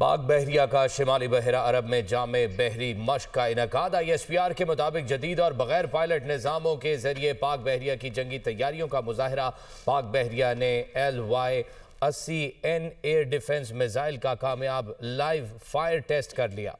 پاک بحریہ کا شمالی بحیرہ عرب میں جامع بحری مشق کا انعقاد ISPR کے مطابق جدید اور بغیر پائلٹ نظاموں کے ذریعے پاک بحریہ کی جنگی تیاریوں کا مظاہرہ پاک بحریہ نے LY-80N ایئر ڈیفنس میزائل کا کامیاب لائیو فائر ٹیسٹ کر لیا۔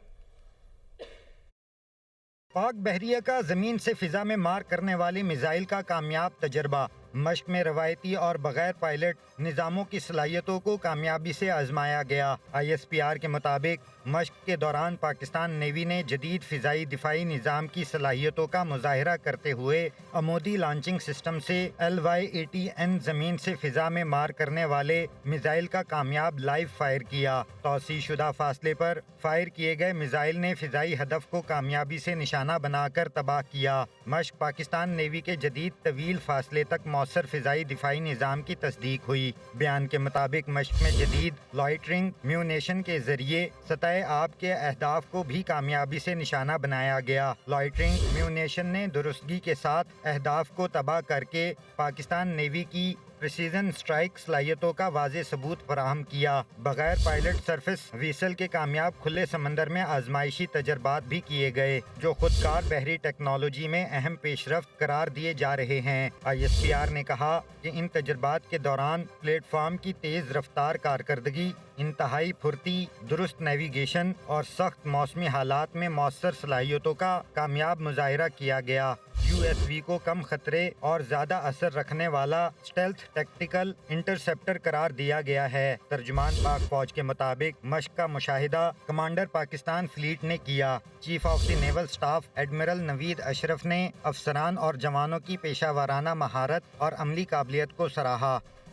پاک بحریہ کا زمین سے فضا میں مار کرنے والی میزائل کا کامیاب تجربہ۔ مشق میں روایتی اور بغیر پائلٹ نظاموں کی صلاحیتوں کو کامیابی سے آزمایا گیا۔ ISPR کے مطابق مشق کے دوران پاکستان نیوی نے جدید فضائی دفاعی نظام کی صلاحیتوں کا مظاہرہ کرتے ہوئے عمودی لانچنگ سسٹم سے LY-80N زمین سے فضا میں مار کرنے والے میزائل کا کامیاب لائیو فائر کیا۔ توسیع شدہ فاصلے پر فائر کیے گئے میزائل نے فضائی ہدف کو کامیابی سے نشانہ بنا کر تباہ کیا۔ مشق پاکستان نیوی کے جدید طویل فاصلے تک مؤثر فضائی دفاعی نظام کی تصدیق ہوئی۔ بیان کے مطابق مشق میں جدید لائٹرنگ میونیشن کے ذریعے سطح آب کے اہداف کو بھی کامیابی سے نشانہ بنایا گیا۔ لائٹرنگ میونیشن نے درستگی کے ساتھ اہداف کو تباہ کر کے پاکستان نیوی کی پریسیزن اسٹرائک صلاحیتوں کا واضح ثبوت فراہم کیا۔ بغیر پائلٹ سرفس ویسل کے کامیاب کھلے سمندر میں آزمائشی تجربات بھی کیے گئے، جو خودکار بحری ٹیکنالوجی میں اہم پیش رفت قرار دیے جا رہے ہیں۔ ISPR نے کہا کہ ان تجربات کے دوران پلیٹ فارم کی تیز رفتار کارکردگی، انتہائی پھرتی، درست نیویگیشن اور سخت موسمی حالات میں مؤثر صلاحیتوں کا کامیاب مظاہرہ کیا گیا۔ USV کو کم خطرے اور زیادہ اثر رکھنے والا اسٹیلتھ ٹیکٹیکل انٹرسیپٹر قرار دیا گیا ہے۔ ترجمان پاک فوج کے مطابق مشق کا مشاہدہ کمانڈر پاکستان فلیٹ نے کیا۔ Chief of the naval staff admiral Naveed Ashraf نے افسران اور جوانوں کی پیشہ ورانہ مہارت اور عملی قابلیت کو سراہا۔